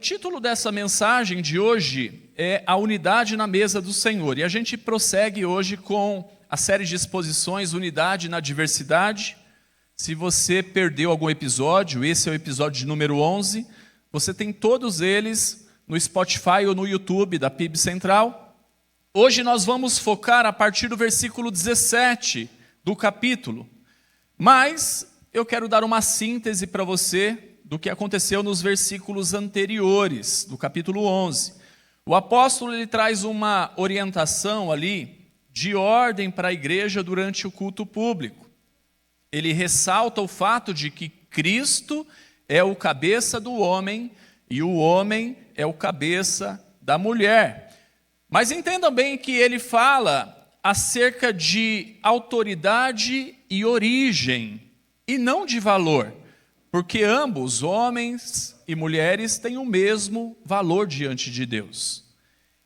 título dessa mensagem de hoje é A Unidade na Mesa do Senhor. E a gente prossegue hoje com a série de exposições Unidade na Diversidade. Se você perdeu algum episódio, esse é o episódio de número 11. Você tem todos eles no Spotify ou no YouTube da PIB Central. Hoje nós vamos focar a partir do versículo 17 do capítulo. Mas eu quero dar uma síntese para você do que aconteceu nos versículos anteriores, do capítulo 11. O apóstolo ele traz uma orientação ali de ordem para a igreja durante o culto público. Ele ressalta o fato de que Cristo é o cabeça do homem e o homem é o cabeça da mulher. Mas entendam bem que ele fala acerca de autoridade e origem, e não de valor, porque ambos, homens e mulheres, têm o mesmo valor diante de Deus.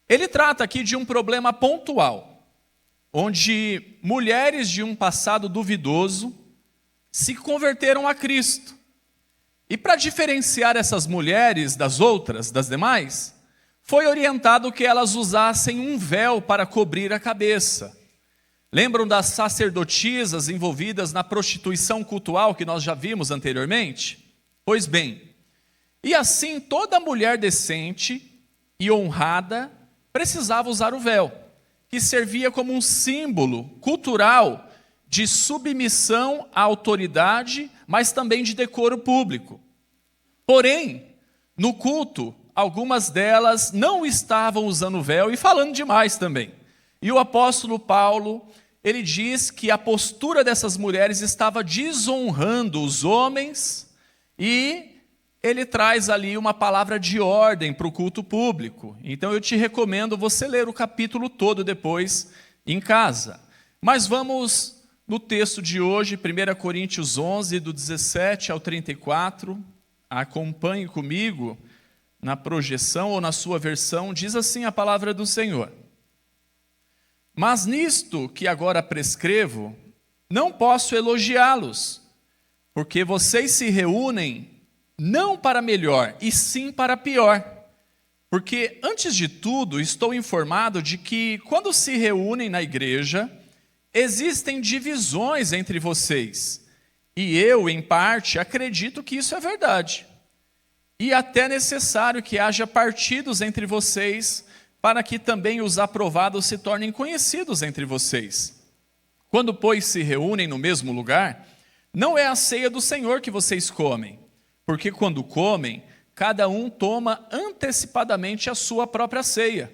Ele trata aqui de um problema pontual, onde mulheres de um passado duvidoso se converteram a Cristo. E para diferenciar essas mulheres das outras, das demais, foi orientado que elas usassem um véu para cobrir a cabeça. Lembram das sacerdotisas envolvidas na prostituição cultural que nós já vimos anteriormente? Pois bem, e assim toda mulher decente e honrada precisava usar o véu, que servia como um símbolo cultural de submissão à autoridade, mas também de decoro público. Porém, no culto, algumas delas não estavam usando o véu e falando demais também. E o apóstolo Paulo, ele diz que a postura dessas mulheres estava desonrando os homens e ele traz ali uma palavra de ordem para o culto público. Então eu te recomendo você ler o capítulo todo depois em casa. Mas vamos no texto de hoje, 1 Coríntios 11, do 17 ao 34. Acompanhe comigo na projeção ou na sua versão, diz assim a palavra do Senhor. Mas nisto que agora prescrevo, não posso elogiá-los, porque vocês se reúnem não para melhor, e sim para pior. Porque, antes de tudo, estou informado de que, quando se reúnem na igreja, existem divisões entre vocês. E eu, em parte, acredito que isso é verdade. E até necessário que haja partidos entre vocês, para que também os aprovados se tornem conhecidos entre vocês. Quando, pois, se reúnem no mesmo lugar, não é a ceia do Senhor que vocês comem, porque quando comem, cada um toma antecipadamente a sua própria ceia,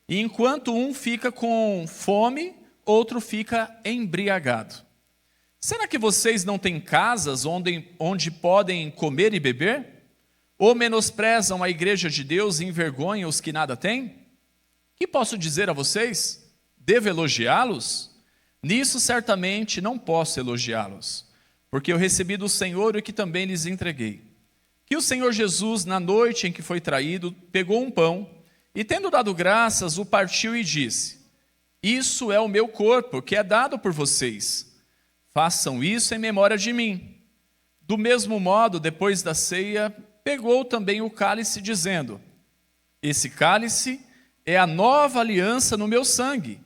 e enquanto um fica com fome, outro fica embriagado. Será que vocês não têm casas onde podem comer e beber? Ou menosprezam a igreja de Deus e envergonham os que nada têm? Que posso dizer a vocês? Devo elogiá-los? Nisso certamente não posso elogiá-los, porque eu recebi do Senhor o que também lhes entreguei. Que o Senhor Jesus, na noite em que foi traído, pegou um pão e, tendo dado graças, o partiu e disse: Isso é o meu corpo, que é dado por vocês. Façam isso em memória de mim. Do mesmo modo, depois da ceia, pegou também o cálice, dizendo: Esse cálice é a nova aliança no meu sangue.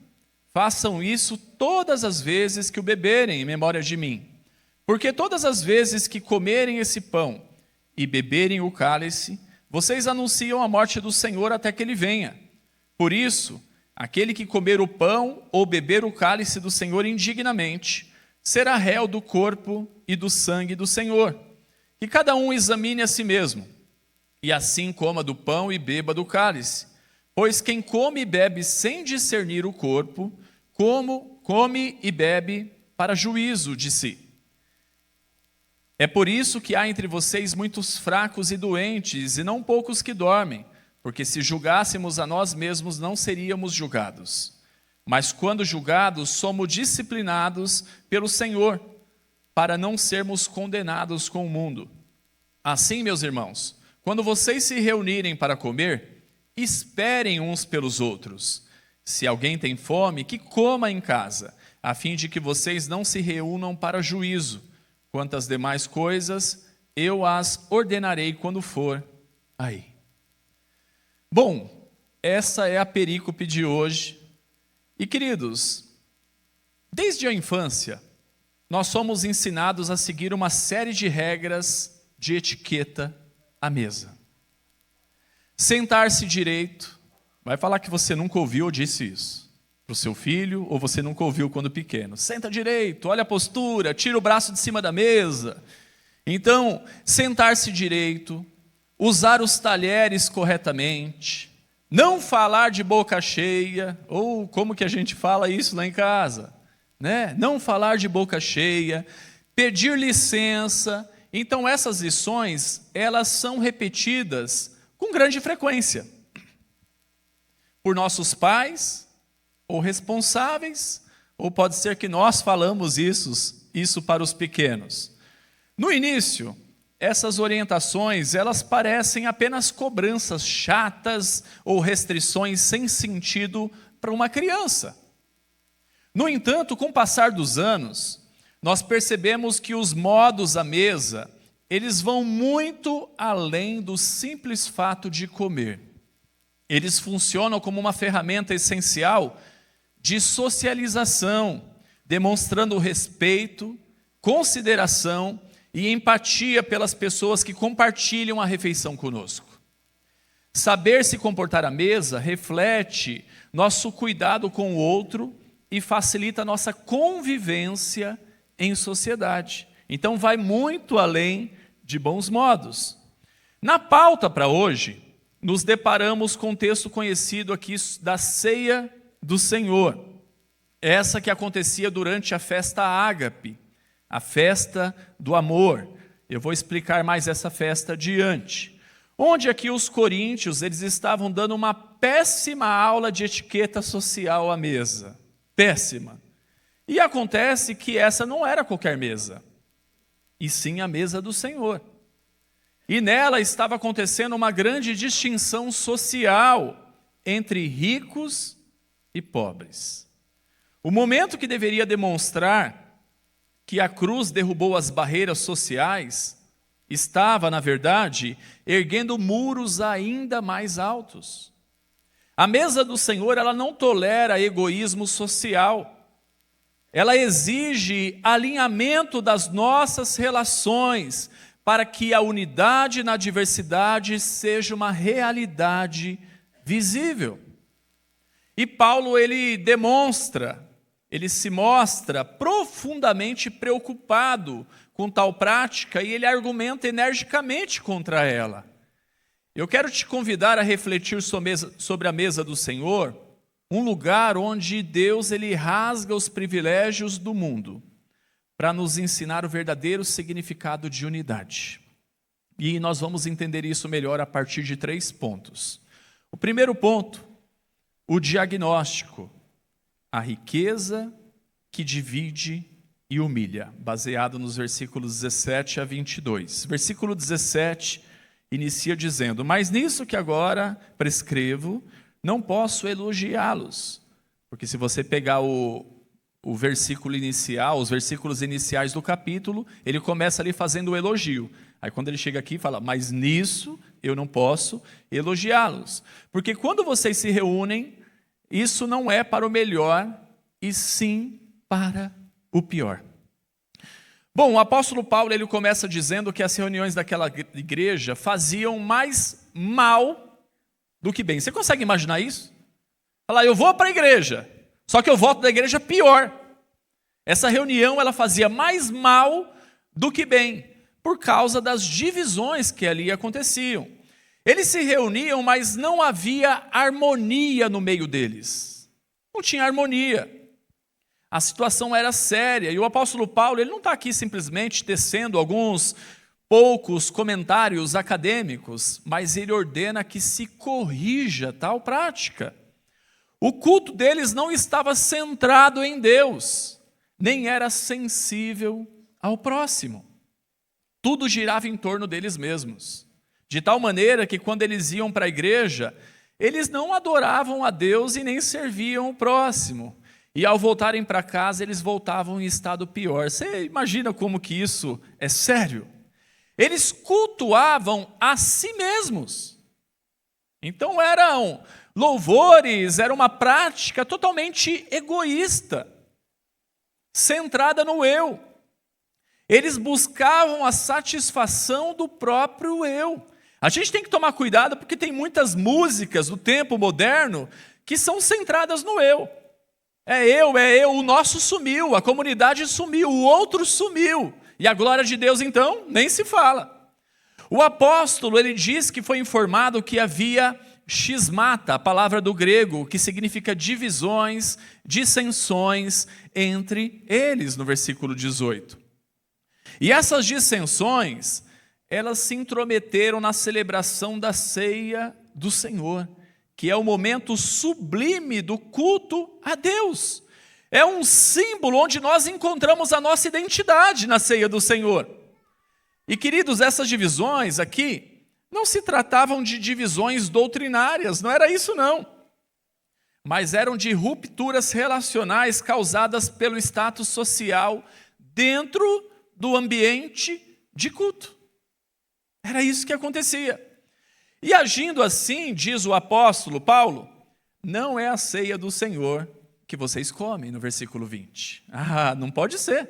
Façam isso todas as vezes que o beberem em memória de mim. Porque todas as vezes que comerem esse pão e beberem o cálice, vocês anunciam a morte do Senhor até que ele venha. Por isso, aquele que comer o pão ou beber o cálice do Senhor indignamente, será réu do corpo e do sangue do Senhor. Que cada um examine a si mesmo, e assim coma do pão e beba do cálice. Pois quem come e bebe sem discernir o corpo, come e bebe para juízo de si. É por isso que há entre vocês muitos fracos e doentes, e não poucos que dormem, porque se julgássemos a nós mesmos, não seríamos julgados. Mas quando julgados, somos disciplinados pelo Senhor, para não sermos condenados com o mundo. Assim, meus irmãos, quando vocês se reunirem para comer, esperem uns pelos outros. Se alguém tem fome, que coma em casa, a fim de que vocês não se reúnam para juízo. Quanto às demais coisas, eu as ordenarei quando for aí. Bom, essa é a perícope de hoje. E, queridos, desde a infância, nós somos ensinados a seguir uma série de regras de etiqueta à mesa. Sentar-se direito, vai falar que você nunca ouviu ou disse isso para o seu filho, ou você nunca ouviu quando pequeno. Senta direito, olha a postura, tira o braço de cima da mesa. Então, sentar-se direito, usar os talheres corretamente, não falar de boca cheia, ou como que a gente fala isso lá em casa, né? Não falar de boca cheia, pedir licença. Então, essas lições, elas são repetidas com grande frequência por nossos pais, ou responsáveis, ou pode ser que nós falamos isso para os pequenos. No início, essas orientações, elas parecem apenas cobranças chatas ou restrições sem sentido para uma criança. No entanto, com o passar dos anos, nós percebemos que os modos à mesa, eles vão muito além do simples fato de comer. Eles funcionam como uma ferramenta essencial de socialização, demonstrando respeito, consideração e empatia pelas pessoas que compartilham a refeição conosco. Saber se comportar à mesa reflete nosso cuidado com o outro e facilita a nossa convivência em sociedade. Então vai muito além de bons modos. Na pauta para hoje, nos deparamos com um texto conhecido aqui da Ceia do Senhor, essa que acontecia durante a festa ágape, a festa do amor. Eu vou explicar mais essa festa adiante. Onde aqui os coríntios, eles estavam dando uma péssima aula de etiqueta social à mesa. Péssima. E acontece que essa não era qualquer mesa, e sim a mesa do Senhor. E nela estava acontecendo uma grande distinção social entre ricos e pobres. O momento que deveria demonstrar que a cruz derrubou as barreiras sociais estava, na verdade, erguendo muros ainda mais altos. A mesa do Senhor, ela não tolera egoísmo social. Ela exige alinhamento das nossas relações para que a unidade na diversidade seja uma realidade visível. E Paulo, ele se mostra profundamente preocupado com tal prática e ele argumenta energicamente contra ela. Eu quero te convidar a refletir sobre a mesa do Senhor, um lugar onde Deus ele rasga os privilégios do mundo para nos ensinar o verdadeiro significado de unidade. E nós vamos entender isso melhor a partir de 3 pontos. O primeiro ponto, o diagnóstico, a riqueza que divide e humilha, baseado nos versículos 17 a 22. Versículo 17 inicia dizendo: mas nisso que agora prescrevo, não posso elogiá-los. Porque se você pegar o versículo inicial, os versículos iniciais do capítulo, ele começa ali fazendo o elogio. Aí quando ele chega aqui, fala: mas nisso eu não posso elogiá-los. Porque quando vocês se reúnem, isso não é para o melhor, e sim para o pior. Bom, o apóstolo Paulo, ele começa dizendo que as reuniões daquela igreja faziam mais mal do que bem. Você consegue imaginar isso? Falar: eu vou para a igreja, só que eu volto da igreja pior. Essa reunião, ela fazia mais mal do que bem, por causa das divisões que ali aconteciam. Eles se reuniam, mas não havia harmonia no meio deles. Não tinha harmonia. A situação era séria. E o apóstolo Paulo, ele não está aqui simplesmente tecendo alguns poucos comentários acadêmicos, mas ele ordena que se corrija tal prática. O culto deles não estava centrado em Deus, nem era sensível ao próximo. Tudo girava em torno deles mesmos. De tal maneira que quando eles iam para a igreja, eles não adoravam a Deus e nem serviam o próximo. E ao voltarem para casa, eles voltavam em estado pior. Você imagina como que isso é sério? Eles cultuavam a si mesmos. Então eram louvores, era uma prática totalmente egoísta, centrada no eu. Eles buscavam a satisfação do próprio eu. A gente tem que tomar cuidado porque tem muitas músicas do tempo moderno que são centradas no eu. É eu, o nosso sumiu, a comunidade sumiu, o outro sumiu. E a glória de Deus, então, nem se fala. O apóstolo, ele diz que foi informado que havia xismata, a palavra do grego, que significa divisões, dissensões entre eles, no versículo 18. E essas dissensões, elas se intrometeram na celebração da ceia do Senhor, que é o momento sublime do culto a Deus. É um símbolo onde nós encontramos a nossa identidade na ceia do Senhor. E queridos, essas divisões aqui não se tratavam de divisões doutrinárias, não era isso não. Mas eram de rupturas relacionais causadas pelo status social dentro do ambiente de culto. Era isso que acontecia. E agindo assim, diz o apóstolo Paulo, não é a ceia do Senhor que vocês comem, no versículo 20. Não pode ser.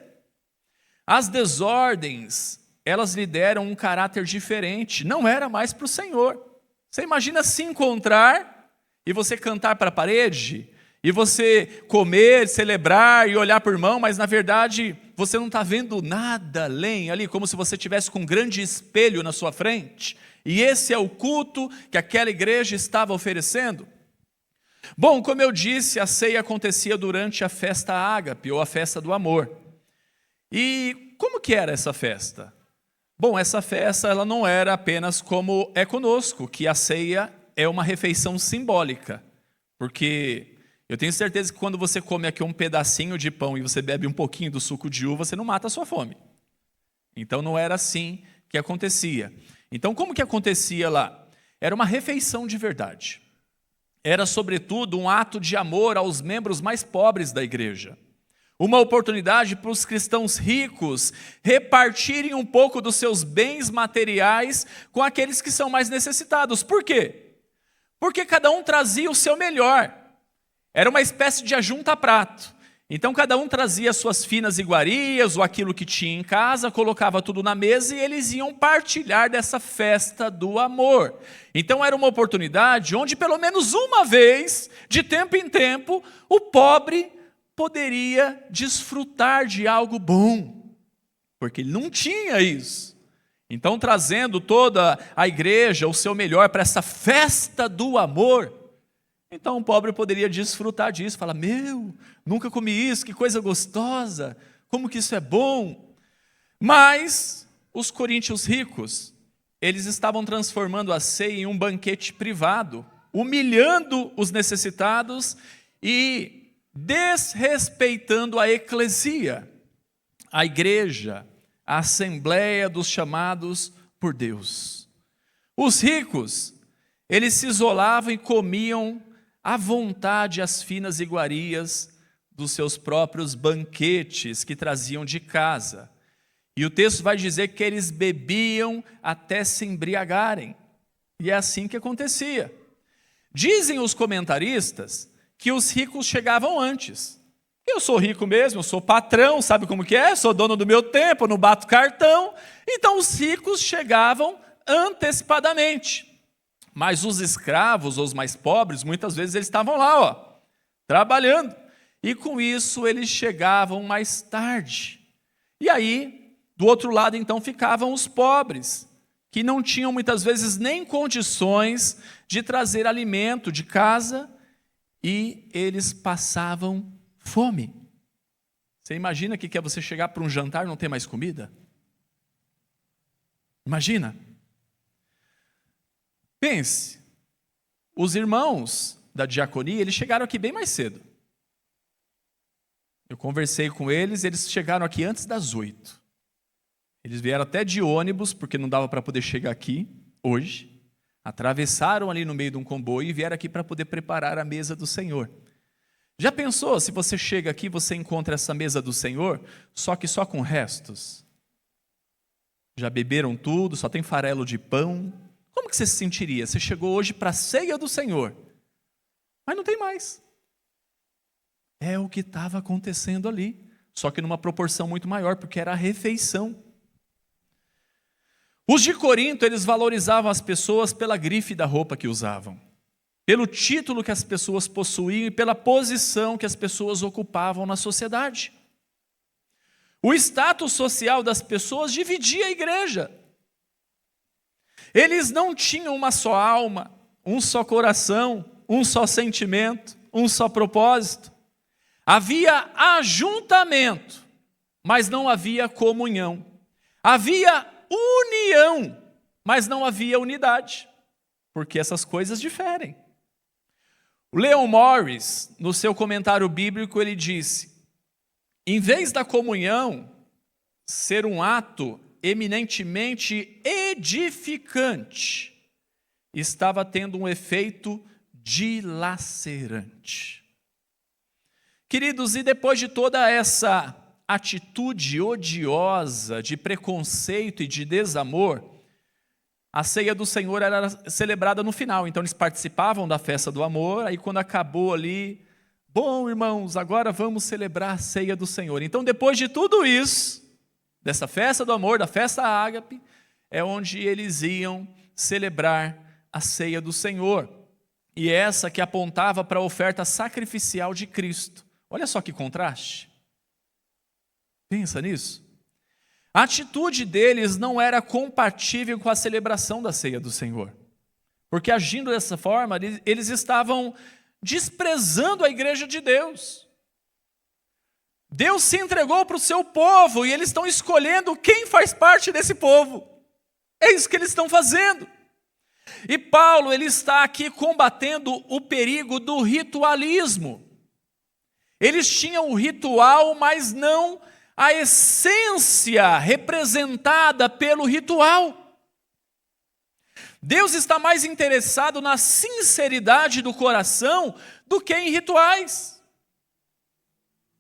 As desordens, elas lhe deram um caráter diferente, não era mais para o Senhor. Você imagina se encontrar e você cantar para a parede, e você comer, celebrar e olhar para o irmão, mas na verdade você não está vendo nada além ali, como se você tivesse com um grande espelho na sua frente. E esse é o culto que aquela igreja estava oferecendo. Bom, como eu disse, a ceia acontecia durante a festa ágape, ou a festa do amor. E como que era essa festa? Bom, essa festa ela não era apenas como é conosco, que a ceia é uma refeição simbólica, porque eu tenho certeza que quando você come aqui um pedacinho de pão e você bebe um pouquinho do suco de uva, você não mata a sua fome. Então não era assim que acontecia. Então como que acontecia lá? Era uma refeição de verdade. Era sobretudo um ato de amor aos membros mais pobres da igreja. Uma oportunidade para os cristãos ricos repartirem um pouco dos seus bens materiais com aqueles que são mais necessitados. Por quê? Porque cada um trazia o seu melhor. Era uma espécie de ajunta-prato. Então cada um trazia suas finas iguarias ou aquilo que tinha em casa, colocava tudo na mesa e eles iam partilhar dessa festa do amor. Então era uma oportunidade onde pelo menos uma vez, de tempo em tempo, o pobre poderia desfrutar de algo bom, porque ele não tinha isso. Então trazendo toda a igreja o seu melhor para essa festa do amor, então o pobre poderia desfrutar disso, falar, nunca comi isso, que coisa gostosa, como que isso é bom. Mas os coríntios ricos, eles estavam transformando a ceia em um banquete privado, humilhando os necessitados e desrespeitando a eclesia, a igreja, a assembleia dos chamados por Deus. Os ricos, eles se isolavam e comiam à vontade as finas iguarias dos seus próprios banquetes que traziam de casa. E o texto vai dizer que eles bebiam até se embriagarem. E é assim que acontecia. Dizem os comentaristas que os ricos chegavam antes. Eu sou rico mesmo, eu sou patrão, sabe como que é? Sou dono do meu tempo, eu não bato cartão. Então os ricos chegavam antecipadamente. Mas os escravos, ou os mais pobres, muitas vezes eles estavam lá, trabalhando. E com isso eles chegavam mais tarde. E aí, do outro lado então ficavam os pobres, que não tinham muitas vezes nem condições de trazer alimento de casa, e eles passavam fome. Você imagina que é você chegar para um jantar e não ter mais comida? Imagina. Pense, os irmãos da diaconia, eles chegaram aqui bem mais cedo. Eu conversei com eles, eles chegaram aqui antes das 8. Eles vieram até de ônibus, porque não dava para poder chegar aqui hoje. Atravessaram ali no meio de um comboio e vieram aqui para poder preparar a mesa do Senhor. Já pensou, se você chega aqui, você encontra essa mesa do Senhor, só que só com restos? Já beberam tudo, só tem farelo de pão. Como que você se sentiria? Você chegou hoje para a ceia do Senhor, mas não tem mais. É o que estava acontecendo ali, só que numa proporção muito maior, porque era a refeição. Os de Corinto, eles valorizavam as pessoas pela grife da roupa que usavam, pelo título que as pessoas possuíam e pela posição que as pessoas ocupavam na sociedade. O status social das pessoas dividia a igreja. Eles não tinham uma só alma, um só coração, um só sentimento, um só propósito. Havia ajuntamento, mas não havia comunhão. Havia união, mas não havia unidade, porque essas coisas diferem. O Leon Morris, no seu comentário bíblico, ele disse: em vez da comunhão ser um ato eminentemente edificante, estava tendo um efeito dilacerante. Queridos, e depois de toda essa atitude odiosa de preconceito e de desamor, a ceia do Senhor era celebrada no final. Então eles participavam da festa do amor, aí quando acabou ali, bom, irmãos, agora vamos celebrar a ceia do Senhor. Então depois de tudo isso, dessa festa do amor, da festa ágape, é onde eles iam celebrar a ceia do Senhor. E essa que apontava para a oferta sacrificial de Cristo. Olha só que contraste. Pensa nisso. A atitude deles não era compatível com a celebração da ceia do Senhor. Porque agindo dessa forma, eles estavam desprezando a igreja de Deus. Deus se entregou para o seu povo e eles estão escolhendo quem faz parte desse povo. É isso que eles estão fazendo. E Paulo, ele está aqui combatendo o perigo do ritualismo. Eles tinham o ritual, mas não a essência representada pelo ritual. Deus está mais interessado na sinceridade do coração do que em rituais.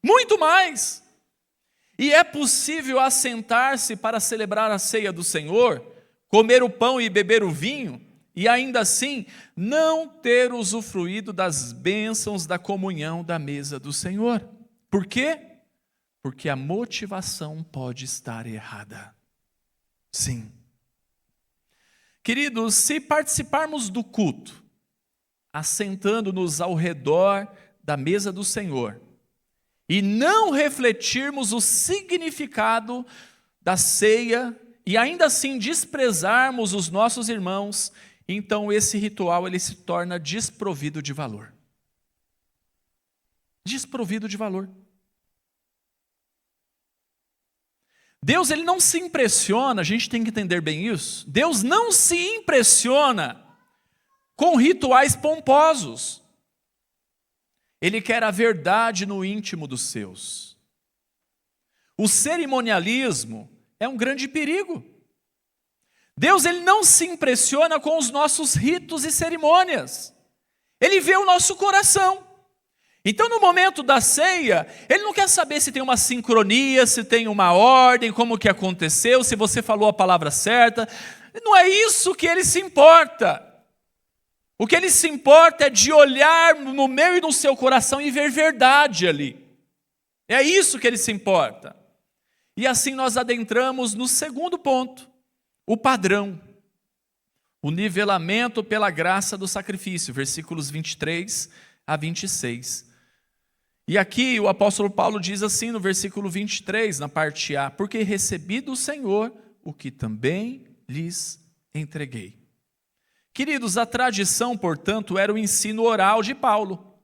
Muito mais. E é possível assentar-se para celebrar a ceia do Senhor, comer o pão e beber o vinho, e ainda assim não ter usufruído das bênçãos da comunhão da mesa do Senhor. Por quê? Porque a motivação pode estar errada. Sim. Queridos, se participarmos do culto, assentando-nos ao redor da mesa do Senhor, e não refletirmos o significado da ceia, e ainda assim desprezarmos os nossos irmãos, então esse ritual ele se torna desprovido de valor. Desprovido de valor. Deus ele não se impressiona, a gente tem que entender bem isso. Deus não se impressiona com rituais pomposos. Ele quer a verdade no íntimo dos seus. O cerimonialismo é um grande perigo. Deus ele não se impressiona com os nossos ritos e cerimônias. Ele vê o nosso coração. Então, no momento da ceia, ele não quer saber se tem uma sincronia, se tem uma ordem, como que aconteceu, se você falou a palavra certa. Não é isso que ele se importa. O que ele se importa é de olhar no meu e no seu coração e ver verdade ali. É isso que ele se importa. E assim nós adentramos no segundo ponto, o padrão. O nivelamento pela graça do sacrifício, versículos 23 a 26. E aqui o apóstolo Paulo diz assim no versículo 23, na parte A: porque recebi do Senhor o que também lhes entreguei. Queridos, a tradição, portanto, era o ensino oral de Paulo.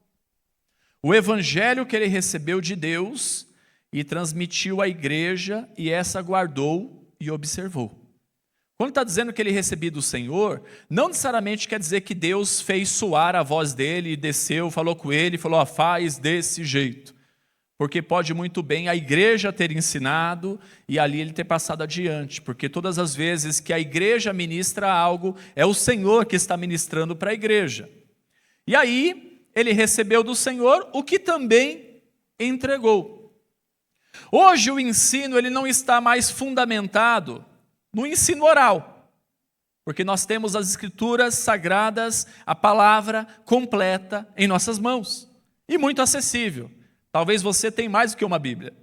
O evangelho que ele recebeu de Deus e transmitiu à igreja, e essa guardou e observou. Quando está dizendo que ele recebeu do Senhor, não necessariamente quer dizer que Deus fez soar a voz dele, e desceu, falou com ele, falou, faz desse jeito. Porque pode muito bem a igreja ter ensinado e ali ele ter passado adiante. Porque todas as vezes que a igreja ministra algo, é o Senhor que está ministrando para a igreja. E aí, ele recebeu do Senhor o que também entregou. Hoje o ensino ele não está mais fundamentado no ensino oral. porque nós temos as Escrituras sagradas, a palavra completa em nossas mãos, e muito acessível. Talvez você tenha mais do que uma Bíblia.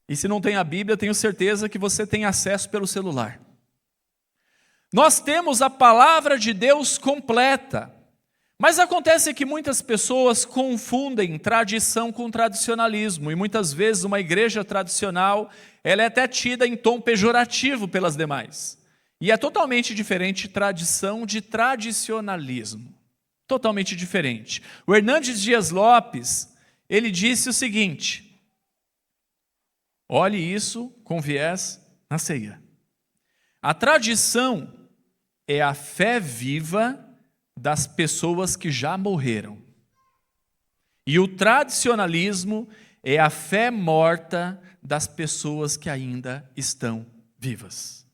E se não tem a Bíblia, tenho certeza que você tem acesso pelo celular. Nós temos a palavra de Deus completa, mas acontece que muitas pessoas confundem tradição com tradicionalismo, e muitas vezes uma igreja tradicional, ela é até tida em tom pejorativo pelas demais. E é totalmente diferente tradição de tradicionalismo. Totalmente diferente. O Hernandes Dias Lopes, ele disse o seguinte: olhe isso com viés na ceia. A tradição é a fé viva das pessoas que já morreram. E o tradicionalismo é a fé morta das pessoas que ainda estão vivas.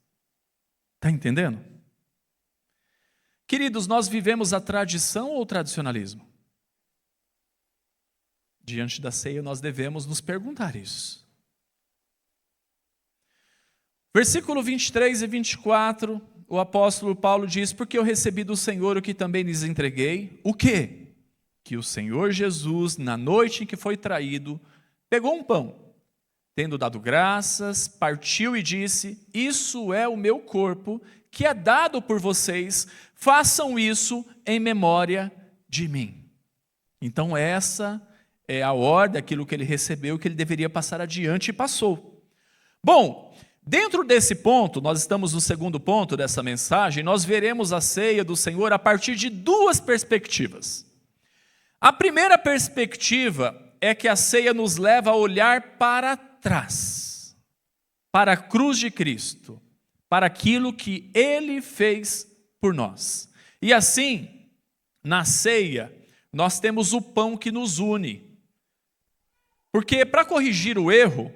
Está entendendo? Queridos, nós vivemos a tradição ou o tradicionalismo? Diante da ceia, nós devemos nos perguntar isso. Versículo 23 e 24, o apóstolo Paulo diz: porque eu recebi do Senhor o que também lhes entreguei. O quê? Que o Senhor Jesus, na noite em que foi traído, pegou um pão, tendo dado graças, partiu e disse: isso é o meu corpo, que é dado por vocês, façam isso em memória de mim. Então essa é a ordem, aquilo que ele recebeu, que ele deveria passar adiante, e passou. Bom, dentro desse ponto, nós estamos no segundo ponto dessa mensagem, nós veremos a ceia do Senhor a partir de duas perspectivas. A primeira perspectiva é que a ceia nos leva a olhar para trás, para a cruz de Cristo, para aquilo que Ele fez por nós. E assim, na ceia, nós temos o pão que nos une. Porque para corrigir o erro,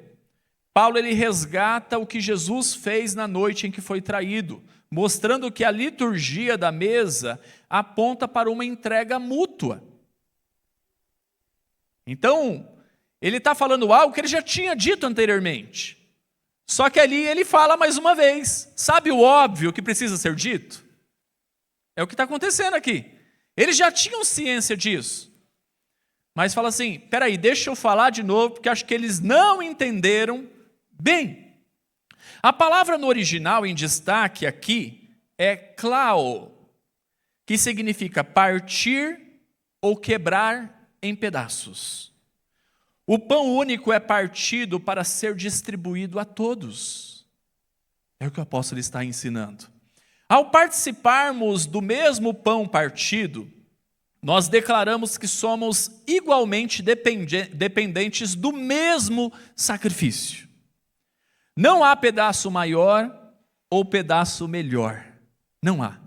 Paulo ele resgata o que Jesus fez na noite em que foi traído, mostrando que a liturgia da mesa aponta para uma entrega mútua. Então, ele está falando algo que ele já tinha dito anteriormente. Só que ali ele fala mais uma vez. Sabe o óbvio que precisa ser dito? É o que está acontecendo aqui. Eles já tinham ciência disso. Mas fala assim, peraí, deixa eu falar de novo, porque acho que eles não entenderam bem. A palavra no original em destaque aqui é klao, que significa partir ou quebrar em pedaços. O pão único é partido para ser distribuído a todos. É o que o apóstolo está ensinando. Ao participarmos do mesmo pão partido, nós declaramos que somos igualmente dependentes do mesmo sacrifício. Não há pedaço maior ou pedaço melhor. Não há.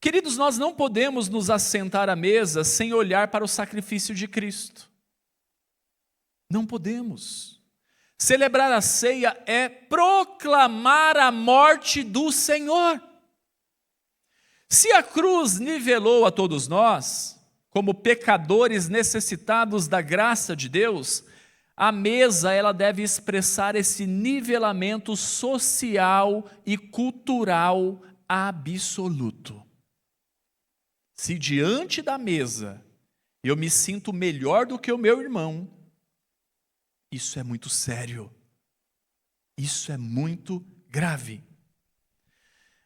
Queridos, nós não podemos nos assentar à mesa sem olhar para o sacrifício de Cristo. Não podemos. Celebrar a ceia é proclamar a morte do Senhor. Se a cruz nivelou a todos nós, como pecadores necessitados da graça de Deus, a mesa ela deve expressar esse nivelamento social e cultural absoluto. Se diante da mesa eu me sinto melhor do que o meu irmão, isso é muito sério. Isso é muito grave.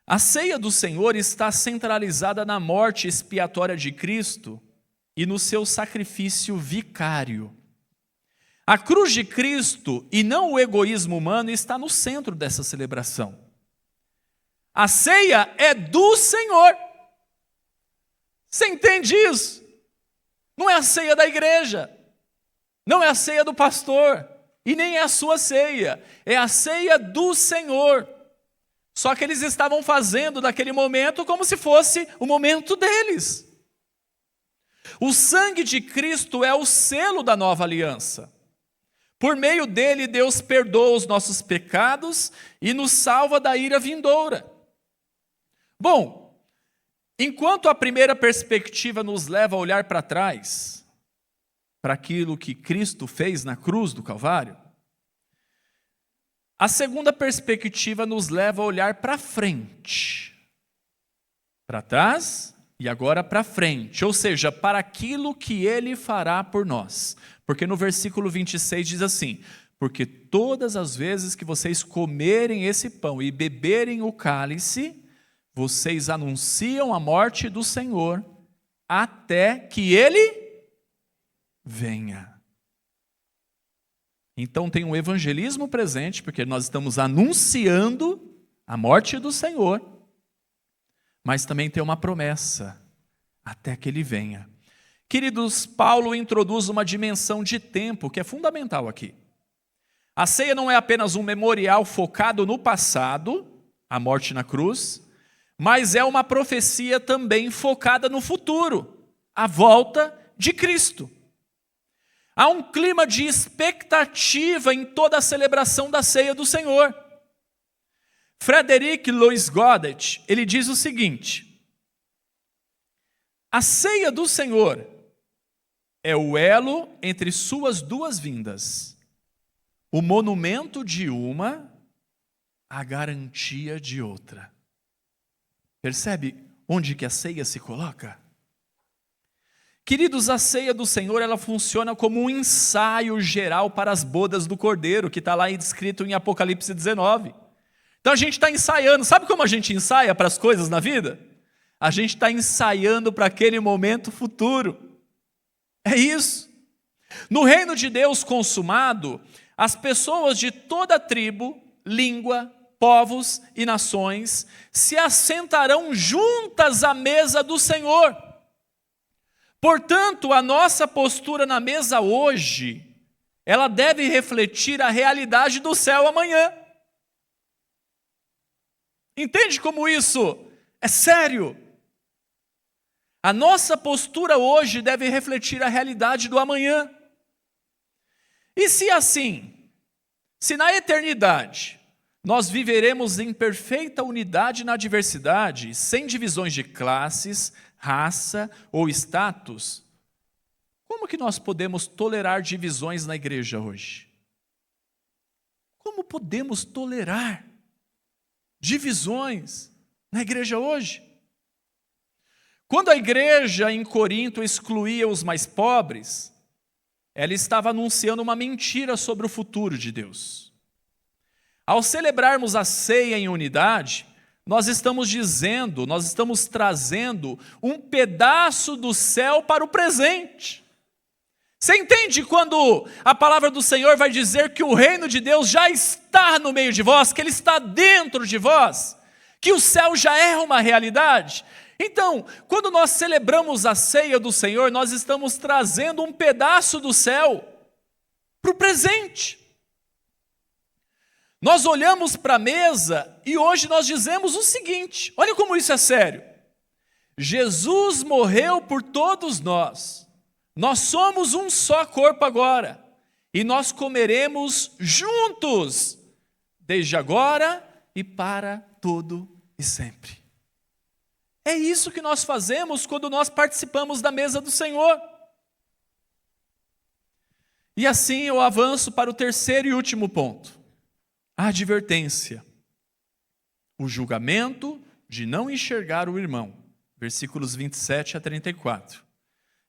A ceia do Senhor está centralizada na morte expiatória de Cristo e no seu sacrifício vicário. A cruz de Cristo e não o egoísmo humano está no centro dessa celebração. A ceia é do Senhor. Você entende isso? Não é a ceia da igreja. Não é a ceia do pastor, e nem é a sua ceia, é a ceia do Senhor. Só que eles estavam fazendo naquele momento como se fosse o momento deles. O sangue de Cristo é o selo da nova aliança. Por meio dele, Deus perdoa os nossos pecados e nos salva da ira vindoura. Bom, enquanto a primeira perspectiva nos leva a olhar para trás, para aquilo que Cristo fez na cruz do Calvário, a segunda perspectiva nos leva a olhar para frente, para trás e agora para frente, ou seja, para aquilo que ele fará por nós. Porque no versículo 26 diz assim: porque todas as vezes que vocês comerem esse pão e beberem o cálice, vocês anunciam a morte do Senhor até que ele venha. Então tem um evangelismo presente, porque nós estamos anunciando a morte do Senhor, mas também tem uma promessa, até que ele venha. Queridos, Paulo introduz uma dimensão de tempo que é fundamental aqui. A ceia não é apenas um memorial focado no passado, a morte na cruz, mas é uma profecia também focada no futuro, a volta de Cristo. Há um clima de expectativa em toda a celebração da ceia do Senhor. Frederic Louis Godet, ele diz o seguinte: a ceia do Senhor é o elo entre suas duas vindas, o monumento de uma, a garantia de outra. Percebe onde que a ceia se coloca? Queridos, a ceia do Senhor, ela funciona como um ensaio geral para as bodas do Cordeiro, que está lá descrito em Apocalipse 19. Então a gente está ensaiando. Sabe como a gente ensaia para as coisas na vida? A gente está ensaiando para aquele momento futuro. É isso. No reino de Deus consumado, as pessoas de toda tribo, língua, povos e nações se assentarão juntas à mesa do Senhor. Portanto, a nossa postura na mesa hoje, ela deve refletir a realidade do céu amanhã. Entende como isso é sério? A nossa postura hoje deve refletir a realidade do amanhã. E se assim, se na eternidade nós viveremos em perfeita unidade na diversidade, sem divisões de classes, raça ou status, como que nós podemos tolerar divisões na igreja hoje? Como podemos tolerar divisões na igreja hoje? Quando a igreja em Corinto excluía os mais pobres, ela estava anunciando uma mentira sobre o futuro de Deus. Ao celebrarmos a ceia em unidade, nós estamos trazendo um pedaço do céu para o presente. Você entende quando a palavra do Senhor vai dizer que o reino de Deus já está no meio de vós, que ele está dentro de vós, que o céu já é uma realidade? Então, quando nós celebramos a ceia do Senhor, nós estamos trazendo um pedaço do céu para o presente. Nós olhamos para a mesa e hoje nós dizemos o seguinte: olha como isso é sério. Jesus morreu por todos nós. Nós somos um só corpo agora. E nós comeremos juntos, desde agora e para todo e sempre. É isso que nós fazemos quando nós participamos da mesa do Senhor. E assim eu avanço para o terceiro e último ponto. A advertência, o julgamento de não enxergar o irmão, versículos 27 a 34.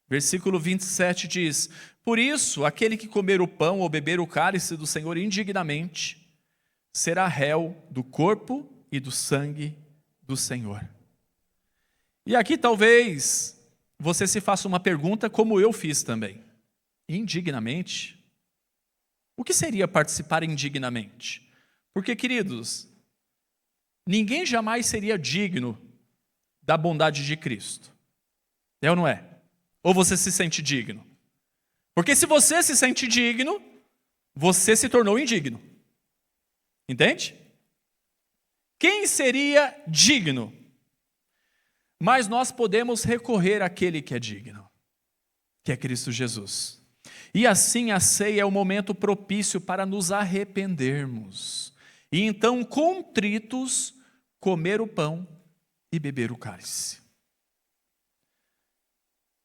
Versículo 27 diz: por isso, aquele que comer o pão ou beber o cálice do Senhor indignamente, será réu do corpo e do sangue do Senhor. E aqui talvez você se faça uma pergunta como eu fiz também. Indignamente? O que seria participar indignamente? Porque, queridos, ninguém jamais seria digno da bondade de Cristo. É ou não é? Ou você se sente digno? Porque se você se sente digno, você se tornou indigno. Entende? Quem seria digno? Mas nós podemos recorrer àquele que é digno, que é Cristo Jesus. E assim a ceia é o momento propício para nos arrependermos. E então, contritos, comer o pão e beber o cálice.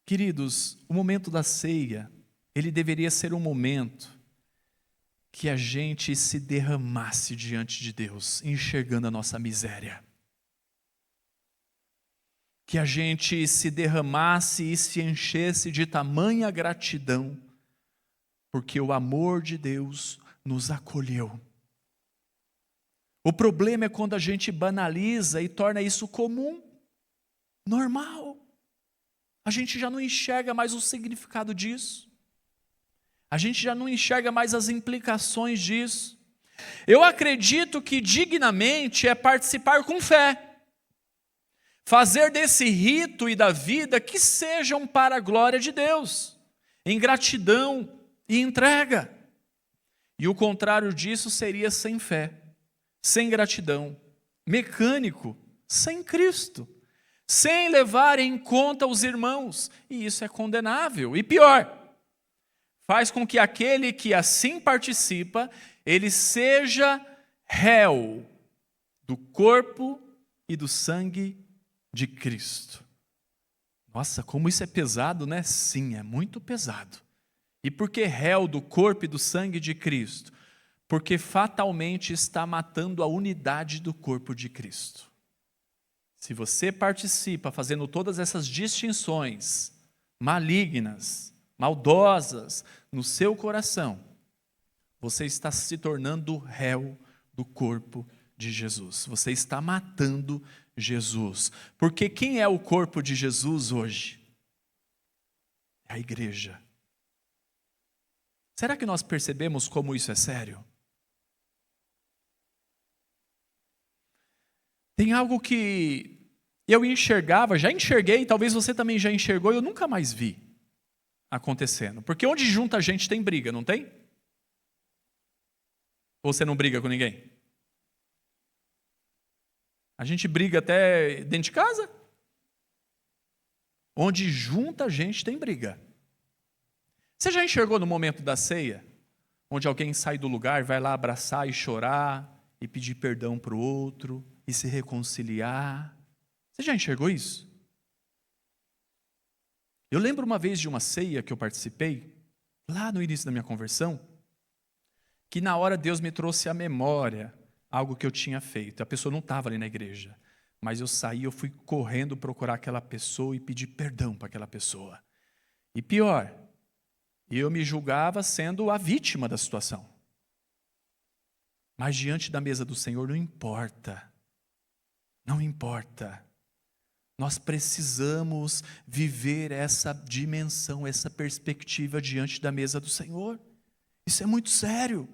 Queridos, o momento da ceia, ele deveria ser um momento que a gente se derramasse diante de Deus, enxergando a nossa miséria. que a gente se derramasse e se enchesse de tamanha gratidão, porque o amor de Deus nos acolheu. O problema é quando a gente banaliza e torna isso comum, normal. A gente já não enxerga mais o significado disso. A gente já não enxerga mais as implicações disso. Eu acredito que dignamente é participar com fé. Fazer desse rito e da vida que sejam para a glória de Deus, em gratidão e entrega. E o contrário disso seria sem fé, sem gratidão, mecânico, sem Cristo, sem levar em conta os irmãos. E isso é condenável. E pior, faz com que aquele que assim participa, ele seja réu do corpo e do sangue de Cristo. Nossa, como isso é pesado, né? Sim, é muito pesado. E por que réu do corpo e do sangue de Cristo? Porque fatalmente está matando a unidade do corpo de Cristo. Se você participa fazendo todas essas distinções malignas, maldosas no seu coração, você está se tornando réu do corpo de Jesus. Você está matando Jesus. Porque quem é o corpo de Jesus hoje? É a igreja. Será que nós percebemos como isso é sério? Tem algo que eu enxergava, já enxerguei, talvez você também já enxergou, e eu nunca mais vi acontecendo. Porque onde junta a gente tem briga, não tem? Ou você não briga com ninguém? A gente briga até dentro de casa. Onde junta a gente tem briga. Você já enxergou no momento da ceia, onde alguém sai do lugar, vai lá abraçar e chorar, e pedir perdão para o outro, e se reconciliar? Você já enxergou isso? Eu lembro uma vez de uma ceia que eu participei, lá no início da minha conversão, que na hora Deus me trouxe à memória algo que eu tinha feito. A pessoa não estava ali na igreja, mas eu saí, eu fui correndo procurar aquela pessoa e pedir perdão para aquela pessoa. E pior, eu me julgava sendo a vítima da situação. Mas diante da mesa do Senhor não importa. Não importa. Nós precisamos viver essa dimensão, essa perspectiva diante da mesa do Senhor. Isso é muito sério.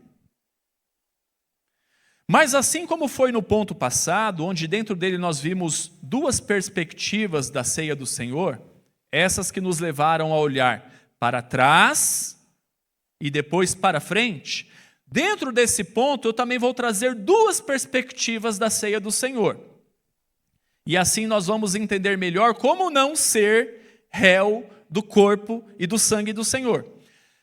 Mas assim como foi no ponto passado, onde dentro dele nós vimos duas perspectivas da ceia do Senhor, essas que nos levaram a olhar para trás e depois para frente, dentro desse ponto eu também vou trazer duas perspectivas da ceia do Senhor. E assim nós vamos entender melhor como não ser réu do corpo e do sangue do Senhor.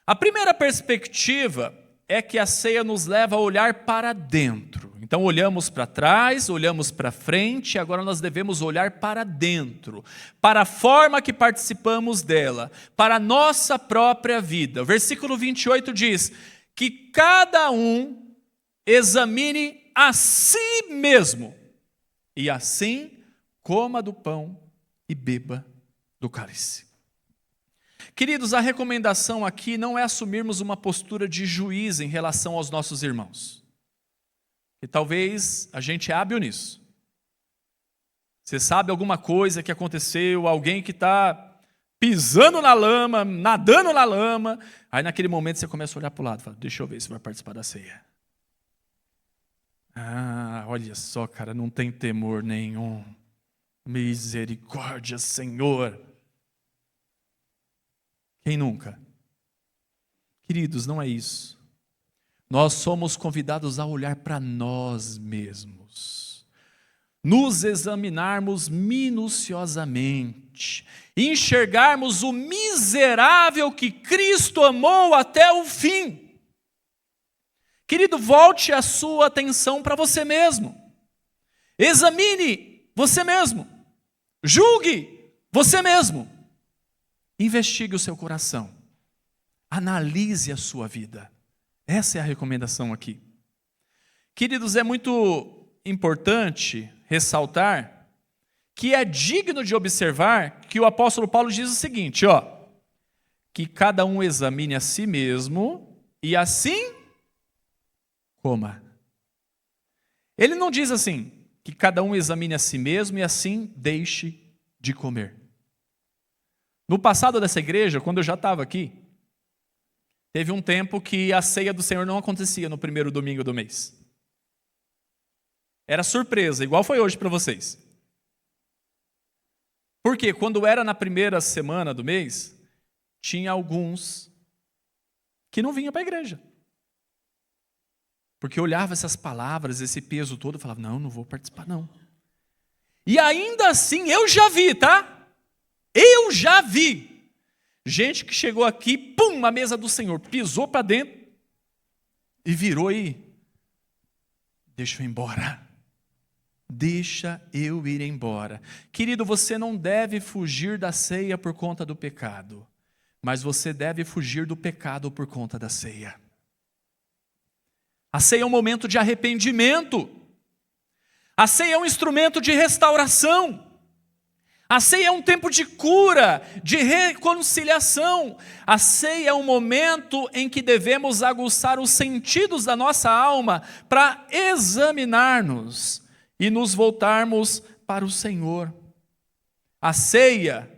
A primeira perspectiva é que a ceia nos leva a olhar para dentro. Então olhamos para trás, olhamos para frente, agora nós devemos olhar para dentro, para a forma que participamos dela, para a nossa própria vida. O versículo 28 diz que cada um examine a si mesmo, e assim coma do pão e beba do cálice. Queridos, a recomendação aqui não é assumirmos uma postura de juiz em relação aos nossos irmãos. E talvez a gente é hábil nisso. Você sabe alguma coisa que aconteceu, alguém que está pisando na lama, nadando na lama, aí naquele momento você começa a olhar para o lado e fala, deixa eu ver se vai participar da ceia. Ah, olha só, cara, não tem temor nenhum. Misericórdia, Senhor. Quem nunca? Queridos, não é isso. Nós somos convidados a olhar para nós mesmos, nos examinarmos minuciosamente, enxergarmos o miserável que Cristo amou até o fim. Querido, volte a sua atenção para você mesmo. Examine você mesmo. Julgue você mesmo. Investigue o seu coração. Analise a sua vida. Essa é a recomendação aqui. Queridos, é muito importante ressaltar que é digno de observar que o apóstolo Paulo diz o seguinte, que cada um examine a si mesmo e assim coma. Ele não diz assim, que cada um examine a si mesmo e assim deixe de comer. No passado dessa igreja, quando eu já estava aqui, teve um tempo que a ceia do Senhor não acontecia no primeiro domingo do mês. Era surpresa, igual foi hoje para vocês. Porque quando era na primeira semana do mês, tinha alguns que não vinham para a igreja. Porque eu olhava essas palavras, esse peso todo, e falava, não vou participar não. E ainda assim, eu já vi, tá? Eu já vi. Gente que chegou aqui, pum, na mesa do Senhor, pisou para dentro e virou e deixa eu ir embora. Deixa eu ir embora. Querido, você não deve fugir da ceia por conta do pecado, mas você deve fugir do pecado por conta da ceia. A ceia é um momento de arrependimento. A ceia é um instrumento de restauração. A ceia é um tempo de cura, de reconciliação. A ceia é um momento em que devemos aguçar os sentidos da nossa alma para examinar-nos e nos voltarmos para o Senhor. A ceia,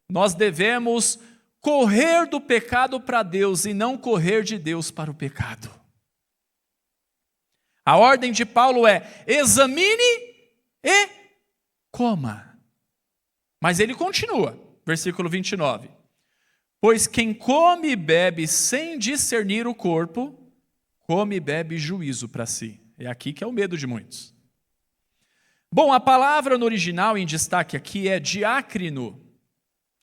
nós devemos correr do pecado para Deus e não correr de Deus para o pecado. A ordem de Paulo é, examine e coma. Mas ele continua, versículo 29. Pois quem come e bebe sem discernir o corpo, come e bebe juízo para si. É aqui que é o medo de muitos. Bom, a palavra no original em destaque aqui é diácrino.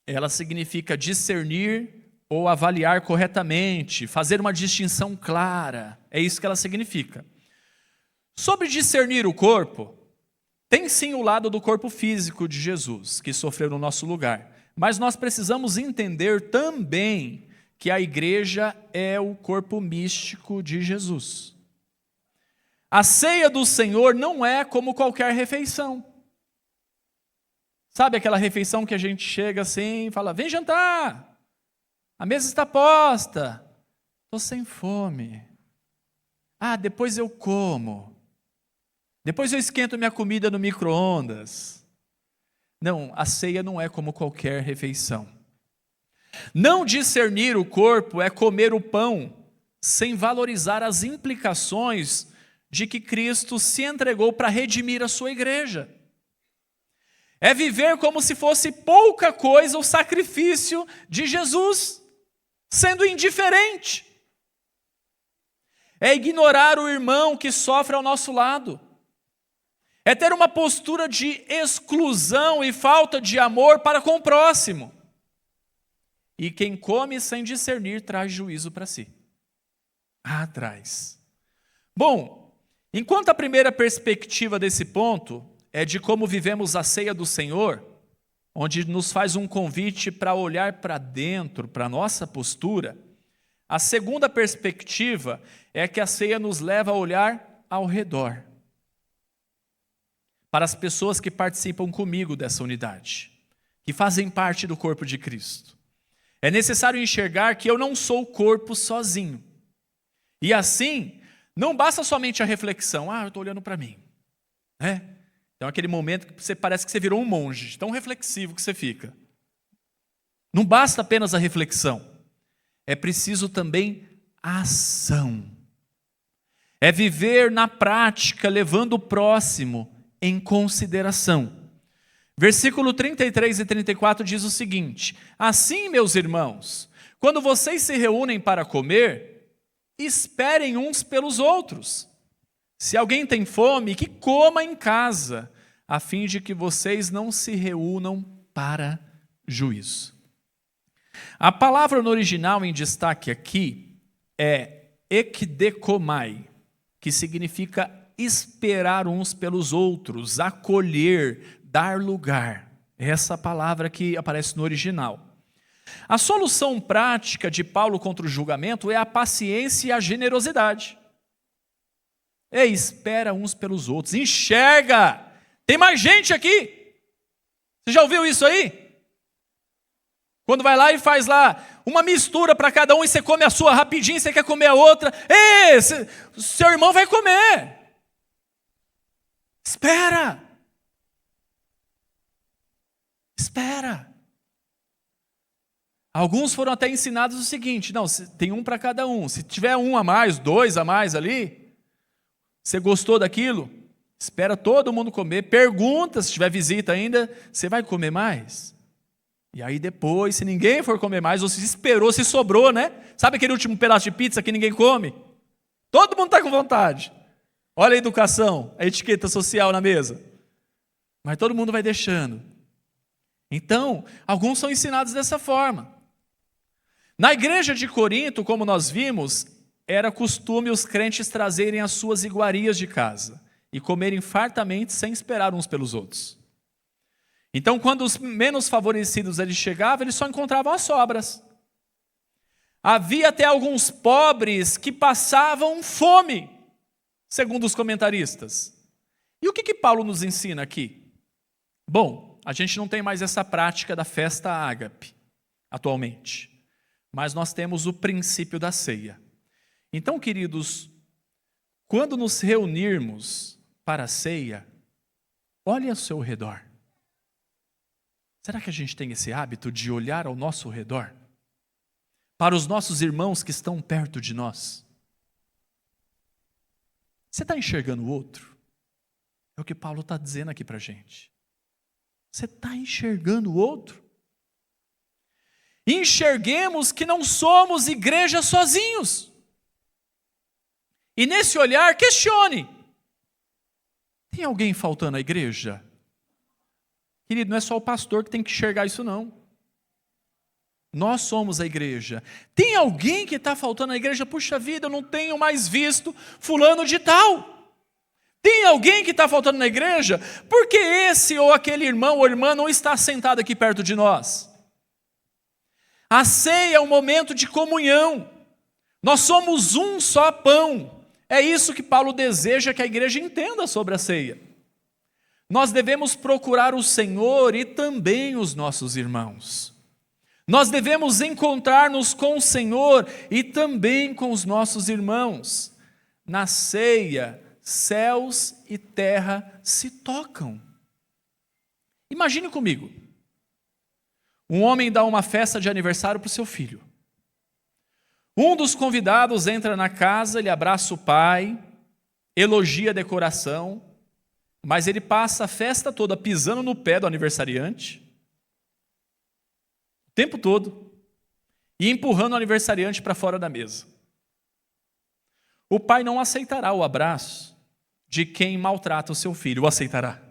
Ela significa discernir ou avaliar corretamente, fazer uma distinção clara. É isso que ela significa. Sobre discernir o corpo, tem sim o lado do corpo físico de Jesus, que sofreu no nosso lugar. Mas nós precisamos entender também que a igreja é o corpo místico de Jesus. A ceia do Senhor não é como qualquer refeição. Sabe aquela refeição que a gente chega assim e fala, vem jantar, a mesa está posta, estou sem fome. Depois eu como. Depois eu esquento minha comida no micro-ondas. Não, a ceia não é como qualquer refeição. Não discernir o corpo é comer o pão sem valorizar as implicações de que Cristo se entregou para redimir a sua igreja. É viver como se fosse pouca coisa o sacrifício de Jesus, sendo indiferente. É ignorar o irmão que sofre ao nosso lado. É ter uma postura de exclusão e falta de amor para com o próximo. E quem come sem discernir traz juízo para si. Traz. Bom, enquanto a primeira perspectiva desse ponto é de como vivemos a ceia do Senhor, onde nos faz um convite para olhar para dentro, para a nossa postura, a segunda perspectiva é que a ceia nos leva a olhar ao redor. Para as pessoas que participam comigo dessa unidade, que fazem parte do corpo de Cristo. É necessário enxergar que eu não sou o corpo sozinho. E assim, não basta somente a reflexão, eu estou olhando para mim. Então aquele momento que parece que você virou um monge, tão reflexivo que você fica. Não basta apenas a reflexão, é preciso também a ação. É viver na prática, levando o próximo em consideração. Versículo 33 e 34 diz o seguinte: assim, meus irmãos, quando vocês se reúnem para comer, esperem uns pelos outros. Se alguém tem fome, que coma em casa, a fim de que vocês não se reúnam para juízo. A palavra no original em destaque aqui é ekdekomai, que significa esperar uns pelos outros, acolher, dar lugar. Essa palavra que aparece no original. A solução prática de Paulo contra o julgamento é a paciência e a generosidade. Espera uns pelos outros, enxerga, tem mais gente aqui. Você já ouviu isso aí? Quando vai lá e faz lá uma mistura para cada um e você come a sua rapidinho, você quer comer a outra. Ei, seu irmão vai comer. Espera. Espera. Alguns foram até ensinados o seguinte: não, tem um para cada um. Se tiver um a mais, dois a mais ali, você gostou daquilo? Espera todo mundo comer. Pergunta, se tiver visita ainda, você vai comer mais? E aí depois, se ninguém for comer mais, ou se esperou, se sobrou, né? Sabe aquele último pedaço de pizza que ninguém come? Todo mundo está com vontade. Olha a educação, a etiqueta social na mesa. Mas todo mundo vai deixando. Então, alguns são ensinados dessa forma. Na igreja de Corinto, como nós vimos, era costume os crentes trazerem as suas iguarias de casa e comerem fartamente sem esperar uns pelos outros. Então, quando os menos favorecidos eles chegavam, eles só encontravam as sobras. Havia até alguns pobres que passavam fome, segundo os comentaristas. E o que Paulo nos ensina aqui? Bom, a gente não tem mais essa prática da festa ágape, atualmente. Mas nós temos o princípio da ceia. Então, queridos, quando nos reunirmos para a ceia, olhe ao seu redor. Será que a gente tem esse hábito de olhar ao nosso redor? Para os nossos irmãos que estão perto de nós? Você está enxergando o outro? É o que Paulo está dizendo aqui para a gente. Você está enxergando o outro? Enxerguemos que não somos igreja sozinhos. E nesse olhar, questione. Tem alguém faltando à igreja? Querido, não é só o pastor que tem que enxergar isso, não. Nós somos a igreja. Tem alguém que está faltando à igreja? Puxa vida, eu não tenho mais visto fulano de tal. Tem alguém que está faltando na igreja? Porque esse ou aquele irmão ou irmã não está sentado aqui perto de nós. A ceia é um momento de comunhão. Nós somos um só pão. É isso que Paulo deseja que a igreja entenda sobre a ceia. Nós devemos procurar o Senhor e também os nossos irmãos. Nós devemos encontrar-nos com o Senhor e também com os nossos irmãos. Na ceia, céus e terra se tocam. Imagine comigo. Um homem dá uma festa de aniversário para o seu filho. Um dos convidados entra na casa, ele abraça o pai, elogia a decoração, mas ele passa a festa toda pisando no pé do aniversariante, o tempo todo, e empurrando o aniversariante para fora da mesa. O pai não aceitará o abraço de quem maltrata o seu filho, o aceitará.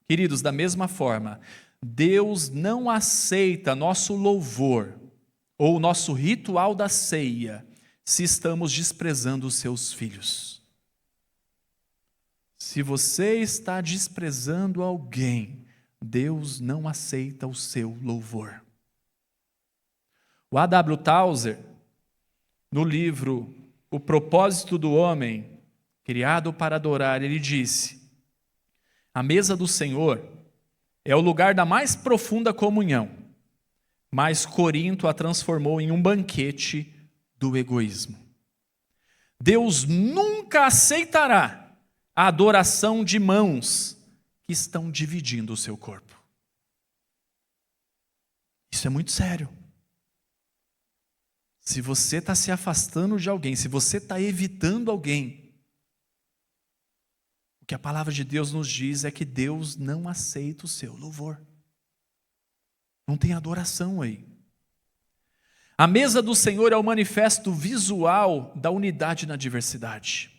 Queridos, da mesma forma, Deus não aceita nosso louvor ou nosso ritual da ceia se estamos desprezando os seus filhos. Se você está desprezando alguém, Deus não aceita o seu louvor. O A.W. Tozer, no livro O Propósito do Homem, Criado para Adorar, ele disse: a mesa do Senhor é o lugar da mais profunda comunhão, mas Corinto a transformou em um banquete do egoísmo. Deus nunca aceitará a adoração de mãos que estão dividindo o seu corpo. Isso é muito sério. Se você está se afastando de alguém, se você está evitando alguém, o que a palavra de Deus nos diz é que Deus não aceita o seu louvor. Não tem adoração aí. A mesa do Senhor é o manifesto visual da unidade na diversidade.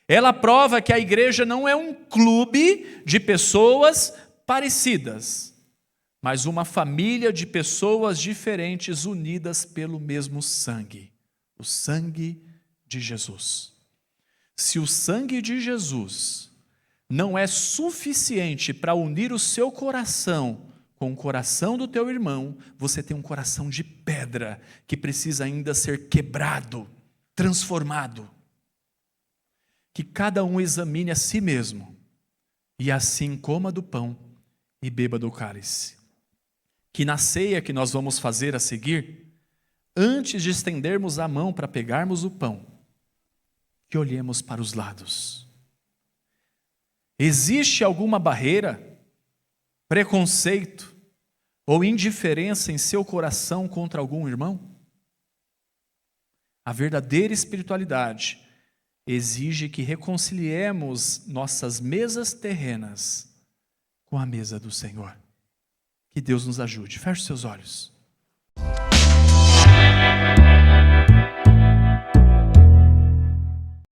Ela prova que a igreja não é um clube de pessoas parecidas, mas uma família de pessoas diferentes unidas pelo mesmo sangue, o sangue de Jesus. Se o sangue de Jesus não é suficiente para unir o seu coração com o coração do teu irmão, você tem um coração de pedra que precisa ainda ser quebrado, transformado. Que cada um examine a si mesmo e assim coma do pão e beba do cálice. Que na ceia que nós vamos fazer a seguir, antes de estendermos a mão para pegarmos o pão, que olhemos para os lados. Existe alguma barreira, preconceito ou indiferença em seu coração contra algum irmão? A verdadeira espiritualidade exige que reconciliemos nossas mesas terrenas com a mesa do Senhor. Que Deus nos ajude. Feche seus olhos.